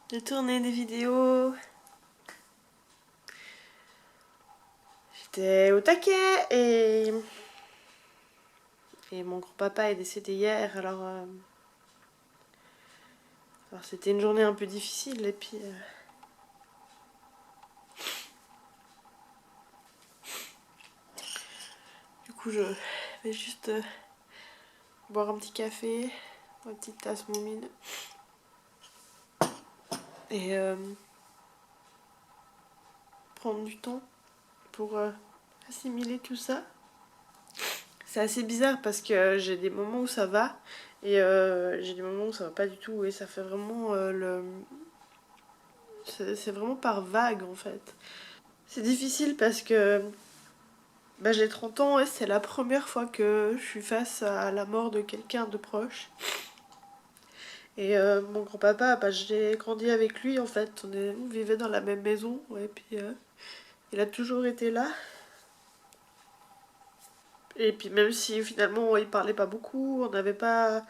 de tourner des vidéos. J'étais au taquet et mon grand-papa est décédé hier, alors c'était une journée un peu difficile et puis du coup je vais juste boire un petit café, une petite tasse moumine et prendre du temps pour assimiler tout ça. C'est assez bizarre parce que j'ai des moments où ça va et j'ai des moments où ça va pas du tout et ça fait vraiment c'est vraiment par vague en fait. C'est difficile parce que j'ai 30 ans et c'est la première fois que je suis face à la mort de quelqu'un de proche. Et mon grand-papa, j'ai grandi avec lui en fait, on vivait dans la même maison et puis il a toujours été là. Et puis même si finalement il parlait pas beaucoup, on n'avait pas...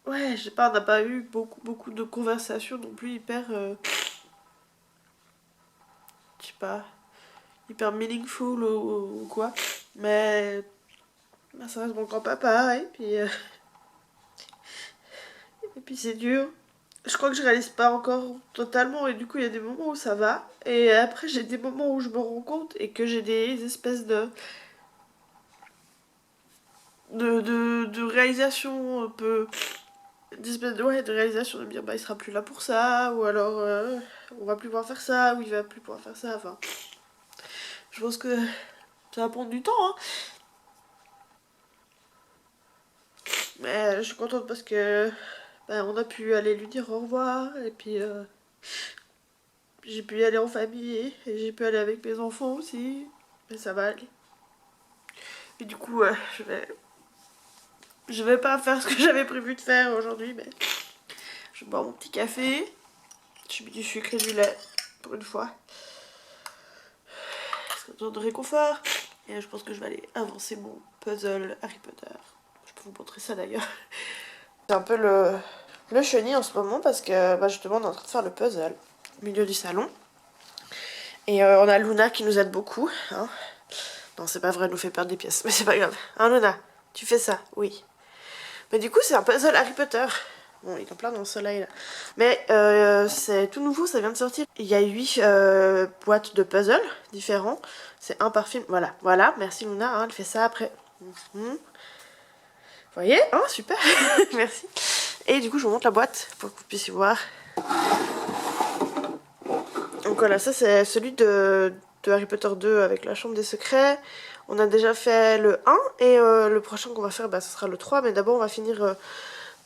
Ouais, je sais pas, on n'a pas eu beaucoup de conversations non plus hyper... je sais pas, hyper meaningful ou quoi. Mais ça reste mon grand-papa et puis c'est dur. Je crois que je réalise pas encore totalement et du coup il y a des moments où ça va. Et après j'ai des moments où je me rends compte et que j'ai des espèces de réalisation un peu... D'espèces de réalisation de me dire bah il sera plus là pour ça ou alors on va plus pouvoir faire ça ou il va plus pouvoir faire ça. Enfin, je pense que ça va prendre du temps hein. Mais je suis contente parce que on a pu aller lui dire au revoir et puis j'ai pu y aller en famille et j'ai pu aller avec mes enfants aussi. Mais ça va aller. Et du coup, je vais pas faire ce que j'avais prévu de faire aujourd'hui, mais je vais boire mon petit café. J'ai mis du sucre et du lait pour une fois. Parce que j'ai besoin de réconfort. Et je pense que je vais aller avancer mon puzzle Harry Potter. Je peux vous montrer ça d'ailleurs. C'est un peu le chenil en ce moment parce que justement on est en train de faire le puzzle au milieu du salon. Et on a Luna qui nous aide beaucoup. Hein. Non, c'est pas vrai, elle nous fait perdre des pièces. Mais c'est pas grave. Hein, Luna, tu fais ça? Oui. Mais du coup, c'est un puzzle Harry Potter. Bon, il est en plein dans le soleil là. Mais c'est tout nouveau, ça vient de sortir. Il y a 8 boîtes de puzzles différents. C'est un par film. Voilà, voilà. Merci Luna, hein, elle fait ça après. Vous voyez? Hein, super. Merci. Et du coup, je vous montre la boîte pour que vous puissiez voir. Donc voilà, ça c'est celui de Harry Potter 2 avec la chambre des secrets. On a déjà fait le 1 et le prochain qu'on va faire, ce sera le 3. Mais d'abord, on va finir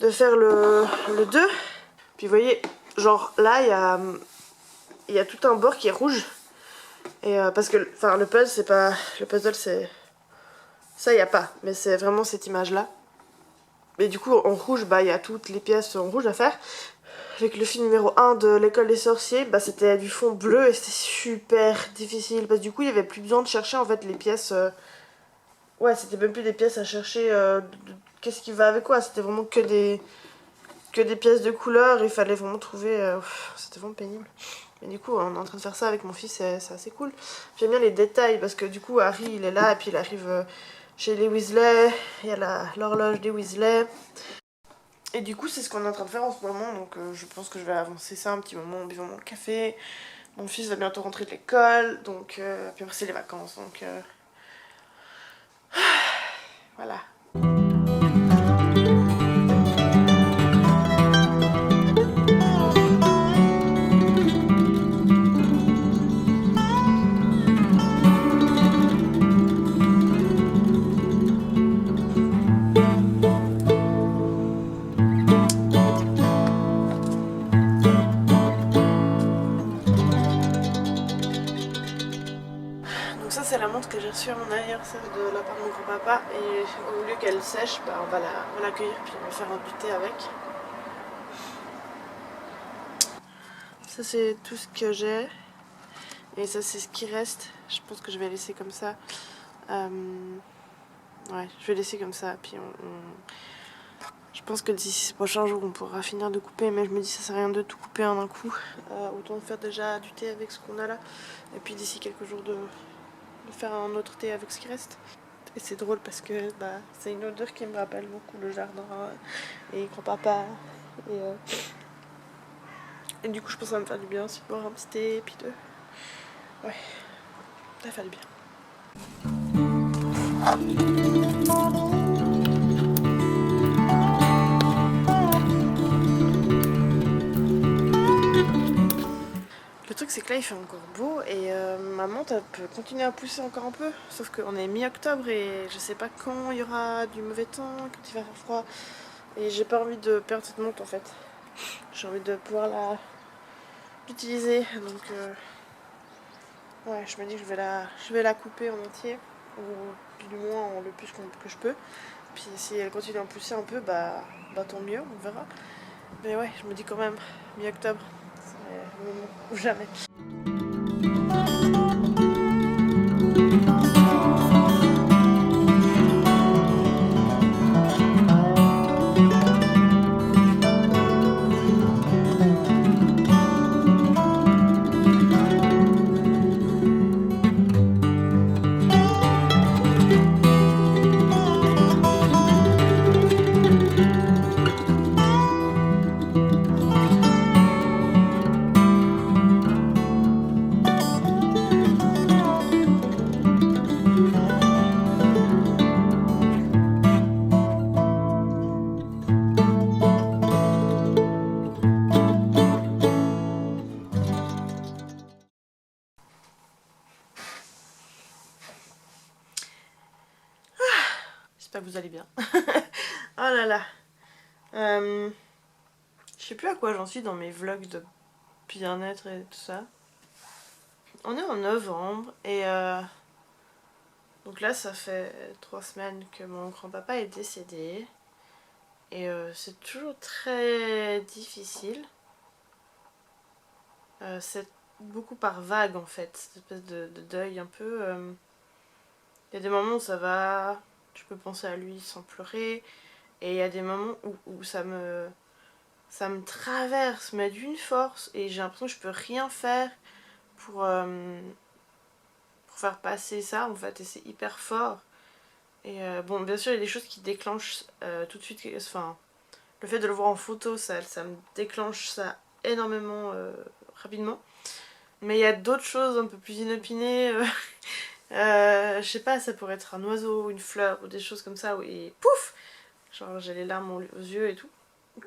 de faire le 2. Puis vous voyez, genre là, il y a tout un bord qui est rouge. Et parce que le puzzle, c'est pas... Le puzzle, c'est... Ça, il n'y a pas. Mais c'est vraiment cette image-là. Mais du coup, en rouge, il y a toutes les pièces en rouge à faire. Avec le film numéro 1 de l'école des sorciers, c'était du fond bleu et c'était super difficile. Parce que du coup, il n'y avait plus besoin de chercher en fait les pièces... Ouais, c'était même plus des pièces à chercher qu'est-ce qui va avec quoi. C'était vraiment que des pièces de couleur. Il fallait vraiment trouver... C'était vraiment pénible. Mais du coup, on est en train de faire ça avec mon fils, c'est assez cool. J'aime bien les détails parce que du coup, Harry, il est là et puis il arrive chez les Weasley. Il y a l'horloge des Weasley. Et du coup, c'est ce qu'on est en train de faire en ce moment. Donc, je pense que je vais avancer ça un petit moment en buvant mon café. Mon fils va bientôt rentrer de l'école. Donc, puis après, c'est les vacances. Donc, voilà. Donc ça c'est la montre que j'ai reçue à mon anniversaire de la part de mon grand-papa et au lieu qu'elle sèche, on va l'accueillir puis on va faire un du thé avec. Ça c'est tout ce que j'ai et ça c'est ce qui reste. Je pense que je vais laisser comme ça. Ouais, je vais laisser comme ça puis je pense que d'ici ces prochains jours on pourra finir de couper, mais je me dis ça sert à rien de tout couper en un coup. Autant faire déjà du thé avec ce qu'on a là, et puis d'ici quelques jours de faire un autre thé avec ce qui reste. Et c'est drôle parce que c'est une odeur qui me rappelle beaucoup le jardin et grand-papa. Et du coup je pense que ça va me faire du bien aussi de boire un petit thé et puis de... Ouais, ça va faire du bien. Le truc c'est que là il fait encore beau et ma menthe elle peut continuer à pousser encore un peu, sauf qu'on est mi-octobre et je sais pas quand il y aura du mauvais temps, quand il va faire froid, et j'ai pas envie de perdre cette menthe en fait. J'ai envie de pouvoir l'utiliser, donc ouais, je me dis que je vais la couper en entier, ou du moins en le plus que je peux. Puis si elle continue à pousser un peu, bah tant mieux, on verra. Mais ouais, je me dis quand même, mi-octobre, c'est le moment ou jamais. J'espère que vous allez bien. Oh là là. Je sais plus à quoi j'en suis dans mes vlogs de bien-être et tout ça. On est en novembre et donc là ça fait 3 semaines que mon grand-papa est décédé. Et c'est toujours très difficile. C'est beaucoup par vague en fait, cette espèce de deuil un peu. Il y a des moments où ça va, je peux penser à lui sans pleurer. Et il y a des moments où ça me traverse, mais d'une force. Et j'ai l'impression que je peux rien faire pour faire passer ça en fait. Et c'est hyper fort. Et bon, bien sûr, il y a des choses qui déclenchent tout de suite. Enfin, le fait de le voir en photo, ça me déclenche ça énormément rapidement. Mais il y a d'autres choses un peu plus inopinées. Je sais pas, ça pourrait être un oiseau, une fleur ou des choses comme ça. Et pouf, genre j'ai les larmes aux yeux et tout.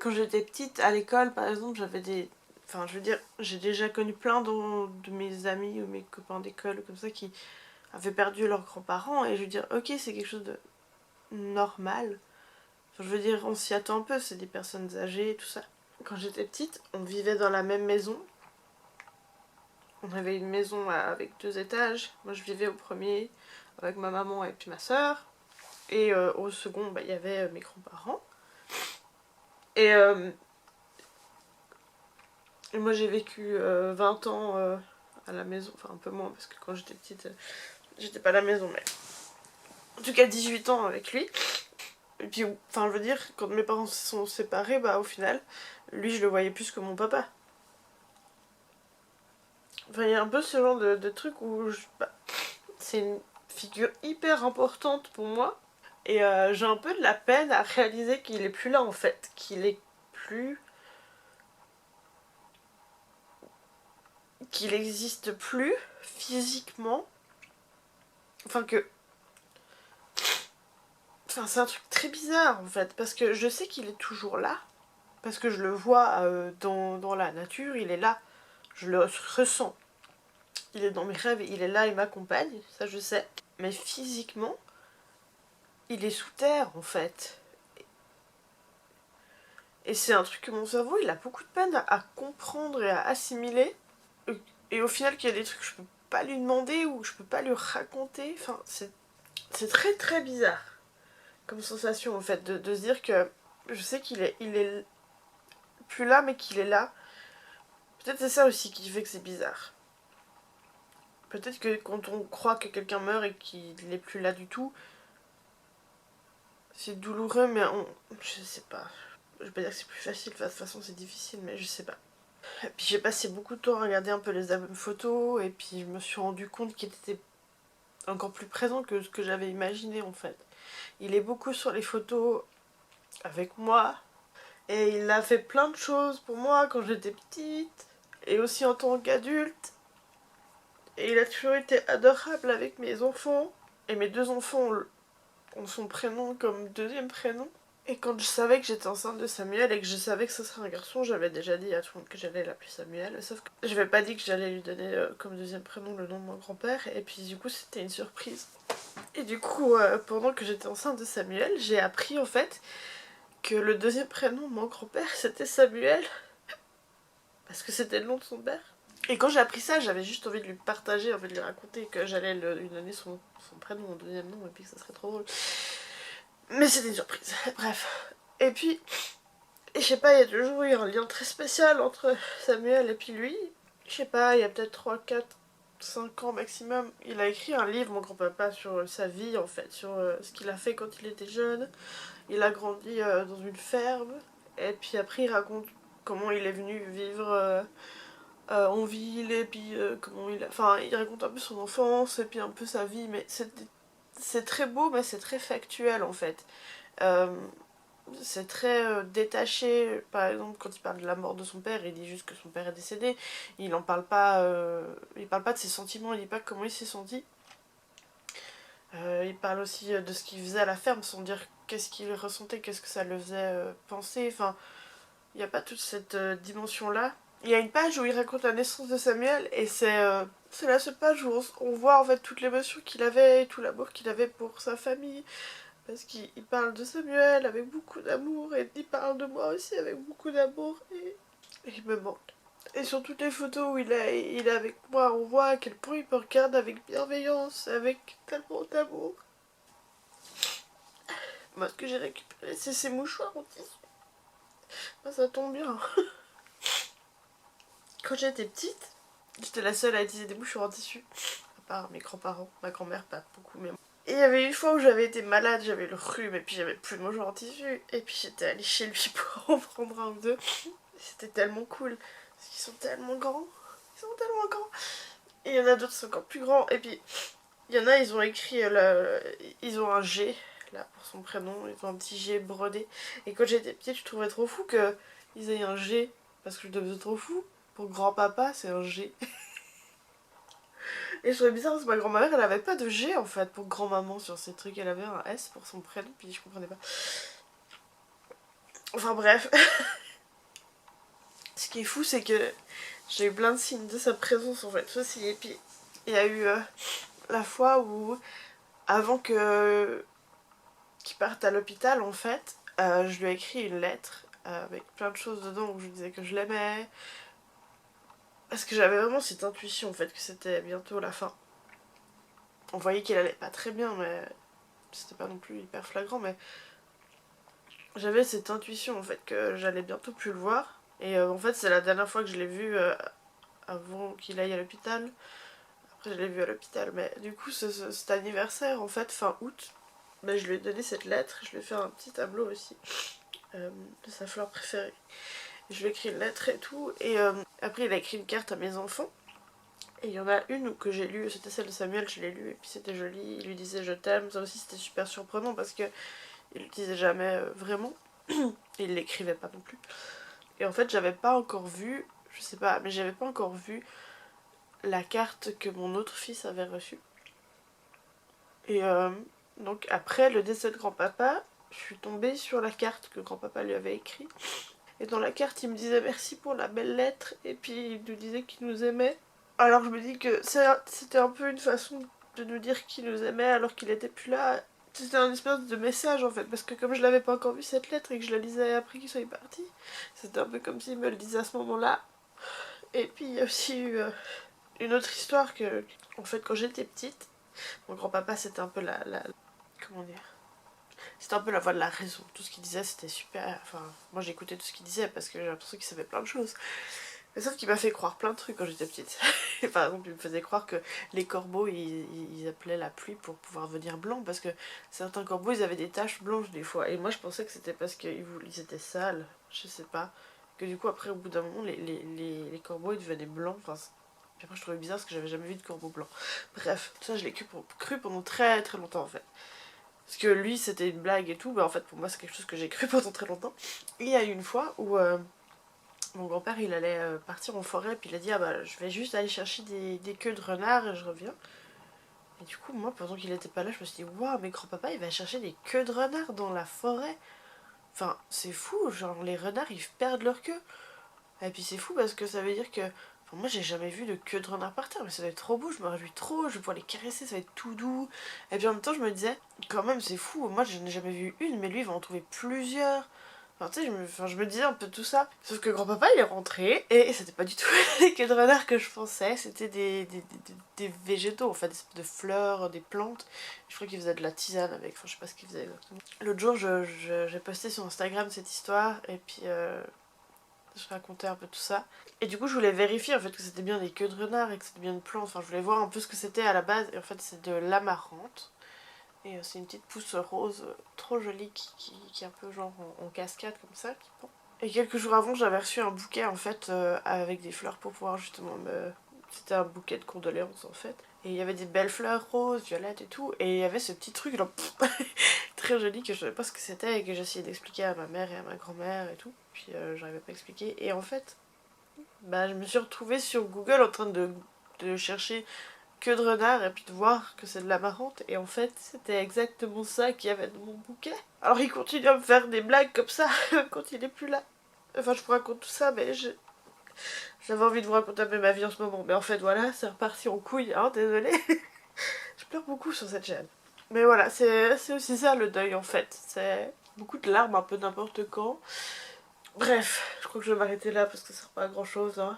Quand j'étais petite, à l'école par exemple, j'avais des... Enfin, je veux dire, j'ai déjà connu plein de mes amis ou mes copains d'école comme ça qui avaient perdu leurs grands-parents. Et je veux dire, ok, c'est quelque chose de normal. Enfin, je veux dire, on s'y attend un peu, c'est des personnes âgées et tout ça. Quand j'étais petite, on vivait dans la même maison. On avait une maison avec 2 étages. Moi, je vivais au premier avec ma maman et puis ma soeur. Et au second, il y avait mes grands-parents. Et moi, j'ai vécu 20 ans à la maison. Enfin, un peu moins, parce que quand j'étais petite, j'étais pas à la maison. Mais en tout cas, 18 ans avec lui. Et puis, enfin, je veux dire, quand mes parents se sont séparés, au final, lui, je le voyais plus que mon papa. Enfin, il y a un peu ce genre de truc où c'est une figure hyper importante pour moi. Et j'ai un peu de la peine à réaliser qu'il est plus là en fait. Qu'il est plus... Qu'il existe plus physiquement. Enfin que... Enfin c'est un truc très bizarre en fait. Parce que je sais qu'il est toujours là. Parce que je le vois dans la nature, il est là. Je le ressens. Il est dans mes rêves, il est là, il m'accompagne, ça je sais. Mais physiquement, il est sous terre en fait. Et c'est un truc que mon cerveau, il a beaucoup de peine à comprendre et à assimiler. Et au final, qu'il y a des trucs que je peux pas lui demander ou que je peux pas lui raconter. Enfin, c'est très très bizarre comme sensation en fait, de se dire que je sais qu'il est plus là, mais qu'il est là. Peut-être c'est ça aussi qui fait que c'est bizarre. Peut-être que quand on croit que quelqu'un meurt et qu'il n'est plus là du tout, c'est douloureux, mais je sais pas. Je vais pas dire que c'est plus facile, de toute façon c'est difficile, mais je sais pas. Et puis j'ai passé beaucoup de temps à regarder un peu les albums photos, et puis je me suis rendu compte qu'il était encore plus présent que ce que j'avais imaginé en fait. Il est beaucoup sur les photos avec moi, et il a fait plein de choses pour moi quand j'étais petite, et aussi en tant qu'adulte. Et il a toujours été adorable avec mes enfants, et mes deux enfants ont son prénom comme deuxième prénom. Et quand je savais que j'étais enceinte de Samuel et que je savais que ce serait un garçon, j'avais déjà dit à tout le monde que j'allais l'appeler Samuel. Sauf que je n'avais pas dit que j'allais lui donner comme deuxième prénom le nom de mon grand-père. Et puis du coup, c'était une surprise. Et du coup, pendant que j'étais enceinte de Samuel, j'ai appris en fait que le deuxième prénom de mon grand-père, c'était Samuel. Parce que c'était le nom de son père. Et quand j'ai appris ça, j'avais juste envie de lui partager, envie de lui raconter que j'allais lui donner son prénom, mon deuxième nom, et puis que ça serait trop drôle. Mais c'était une surprise, bref. Et puis, je sais pas, il y a toujours eu un lien très spécial entre Samuel et puis lui. Je sais pas, il y a peut-être 3, 4, 5 ans maximum. Il a écrit un livre, mon grand-papa, sur sa vie en fait, sur ce qu'il a fait quand il était jeune. Il a grandi dans une ferme. Et puis après, il raconte comment il est venu vivre en ville. Et puis comment il a... Enfin, il raconte un peu son enfance et puis un peu sa vie. Mais c'est très beau, mais c'est très factuel en fait. Euh, c'est très détaché. Par exemple, quand il parle de la mort de son père, il dit juste que son père est décédé. Il en parle pas, il parle pas de ses sentiments, il dit pas comment il s'est senti. Il parle aussi de ce qu'il faisait à la ferme sans dire qu'est-ce qu'il ressentait, qu'est-ce que ça le faisait penser. Enfin, il n'y a pas toute cette dimension-là. Il y a une page où il raconte la naissance de Samuel et c'est la seule page où on voit en fait toute l'émotion qu'il avait et tout l'amour qu'il avait pour sa famille. Parce qu'il parle de Samuel avec beaucoup d'amour et il parle de moi aussi avec beaucoup d'amour et il me manque. Et sur toutes les photos où il est avec moi, on voit à quel point il me regarde avec bienveillance, avec tellement d'amour. Moi, ce que j'ai récupéré, c'est ces mouchoirs en tissu. Moi, ça tombe bien. Quand j'étais petite, j'étais la seule à utiliser des mouchoirs en tissu. À part mes grands-parents, ma grand-mère, pas beaucoup, mais... Et il y avait une fois où j'avais été malade, j'avais le rhume et puis j'avais plus de mouchoirs en tissu. Et puis j'étais allée chez lui pour en prendre un ou deux. C'était tellement cool. Parce qu'ils sont tellement grands. Ils sont tellement grands. Et il y en a d'autres qui sont encore plus grands. Et puis, il y en a, ils ont écrit... ils ont un G, là, pour son prénom. Ils ont un petit G brodé. Et quand j'étais petite, je trouvais trop fou qu'ils aient un G. Parce que je devenais trop fou. Pour grand-papa, c'est un G. Et je trouvais bizarre parce que ma grand-mère, elle avait pas de G en fait pour grand-maman sur ces trucs. Elle avait un S pour son prénom, puis je comprenais pas. Enfin bref. Ce qui est fou, c'est que j'ai eu plein de signes de sa présence en fait aussi. Et puis il y a eu la fois où, avant qu'il parte à l'hôpital en fait, je lui ai écrit une lettre avec plein de choses dedans où je lui disais que je l'aimais. Parce que j'avais vraiment cette intuition en fait que c'était bientôt la fin. On voyait qu'il allait pas très bien, mais c'était pas non plus hyper flagrant, mais j'avais cette intuition en fait que j'allais bientôt plus le voir. Et en fait, c'est la dernière fois que je l'ai vu avant qu'il aille à l'hôpital. Après, je l'ai vu à l'hôpital, mais du coup, cet anniversaire, en fait, fin août, ben, je lui ai donné cette lettre. Je lui ai fait un petit tableau aussi de sa fleur préférée. Je lui ai écrit une lettre et tout. Et après, il a écrit une carte à mes enfants. Et il y en a une que j'ai lue, c'était celle de Samuel, je l'ai lue, et puis c'était joli. Il lui disait je t'aime. Ça aussi, c'était super surprenant parce que il le disait jamais vraiment. Et il l'écrivait pas non plus. Et en fait, j'avais pas encore vu, je sais pas, mais j'avais pas encore vu la carte que mon autre fils avait reçue. Et donc après le décès de grand-papa, je suis tombée sur la carte que grand-papa lui avait écrite. Et dans la carte, il me disait merci pour la belle lettre, et puis il nous disait qu'il nous aimait. Alors je me dis que c'était un peu une façon de nous dire qu'il nous aimait alors qu'il était plus là. C'était un espèce de message en fait, parce que comme je l'avais pas encore vu cette lettre et que je la lisais après qu'il soit parti, c'était un peu comme s'il me le disait à ce moment-là. Et puis il y a aussi eu une autre histoire que, en fait, quand j'étais petite, mon grand-papa c'était un peu comment dire, c'était un peu la voix de la raison. Tout ce qu'il disait c'était super, enfin, moi j'écoutais tout ce qu'il disait parce que j'ai l'impression qu'il savait plein de choses. Et sauf qu'il m'a fait croire plein de trucs quand j'étais petite. Par exemple, il me faisait croire que les corbeaux, ils appelaient la pluie pour pouvoir venir blanc, parce que certains corbeaux, ils avaient des taches blanches des fois. Et moi, je pensais que c'était parce qu'ils étaient sales, je sais pas. Que du coup, après, au bout d'un moment, les corbeaux, ils devenaient blancs. Enfin, puis après, je trouvais bizarre parce que j'avais jamais vu de corbeau blanc. Bref, ça, je l'ai cru pendant très très longtemps, en fait. Parce que lui, c'était une blague et tout, mais en fait, pour moi, c'est quelque chose que j'ai cru pendant très longtemps. Et il y a eu une fois où... mon grand-père il allait partir en forêt, puis il a dit ah bah je vais juste aller chercher des queues de renard et je reviens. Et du coup moi pendant qu'il était pas là je me suis dit waouh mais grand-papa il va chercher des queues de renard dans la forêt. Enfin c'est fou, genre les renards ils perdent leur queue. Et puis c'est fou parce que ça veut dire que... Enfin, moi j'ai jamais vu de queue de renard par terre mais ça doit être trop beau, je me réjouis trop, je vais pouvoir les caresser, ça va être tout doux. Et puis en même temps je me disais quand même c'est fou, moi je n'ai jamais vu une mais lui il va en trouver plusieurs. Enfin, tu sais, je me disais un peu tout ça. Sauf que grand-papa, il est rentré et c'était pas du tout les queues de renard que je pensais. C'était des végétaux, en fait, des fleurs, des plantes. Je crois qu'il faisait de la tisane avec. Enfin, je sais pas ce qu'il faisait exactement. L'autre jour, j'ai posté sur Instagram cette histoire et puis je racontais un peu tout ça. Et du coup, je voulais vérifier en fait que c'était bien des queues de renard et que c'était bien une plante. Enfin, je voulais voir un peu ce que c'était à la base. Et en fait, c'est de l'amarante. Et c'est une petite pousse rose trop jolie qui est un peu genre en cascade comme ça. Et quelques jours avant, j'avais reçu un bouquet en fait avec des fleurs pour pouvoir justement me... C'était un bouquet de condoléances en fait. Et il y avait des belles fleurs roses, violettes et tout. Et il y avait ce petit truc là, très joli que je savais pas ce que c'était et que j'essayais d'expliquer à ma mère et à ma grand-mère et tout. Puis j'arrivais pas à expliquer. Et en fait, bah, je me suis retrouvée sur Google en train de chercher queue de renard et puis de voir que c'est de l'amarante. Et en fait, c'était exactement ça qu'il y avait dans mon bouquet. Alors il continue à me faire des blagues comme ça quand il est plus là. Enfin, je vous raconte tout ça, mais j'avais envie de vous raconter un peu ma vie en ce moment. Mais en fait, voilà, c'est reparti en couille, hein, désolé. Je pleure beaucoup sur cette chaîne. Mais voilà, c'est aussi ça le deuil en fait. C'est beaucoup de larmes un peu n'importe quand. Bref, je crois que je vais m'arrêter là parce que ça sert pas à grand chose, hein.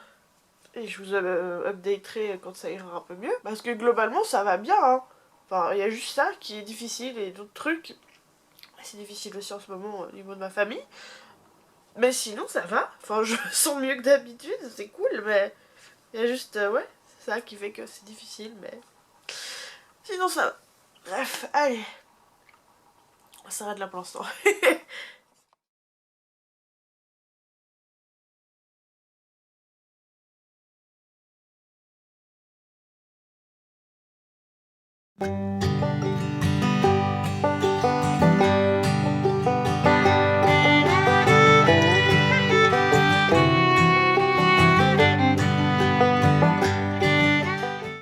Et je vous updaterai quand ça ira un peu mieux. Parce que globalement, ça va bien, hein. Enfin, il y a juste ça qui est difficile et d'autres trucs. C'est difficile aussi en ce moment au niveau de ma famille. Mais sinon, ça va. Enfin, je me sens mieux que d'habitude, c'est cool, mais il y a juste, ouais, c'est ça qui fait que c'est difficile, mais sinon, ça va. Bref, allez, on s'arrête là pour l'instant.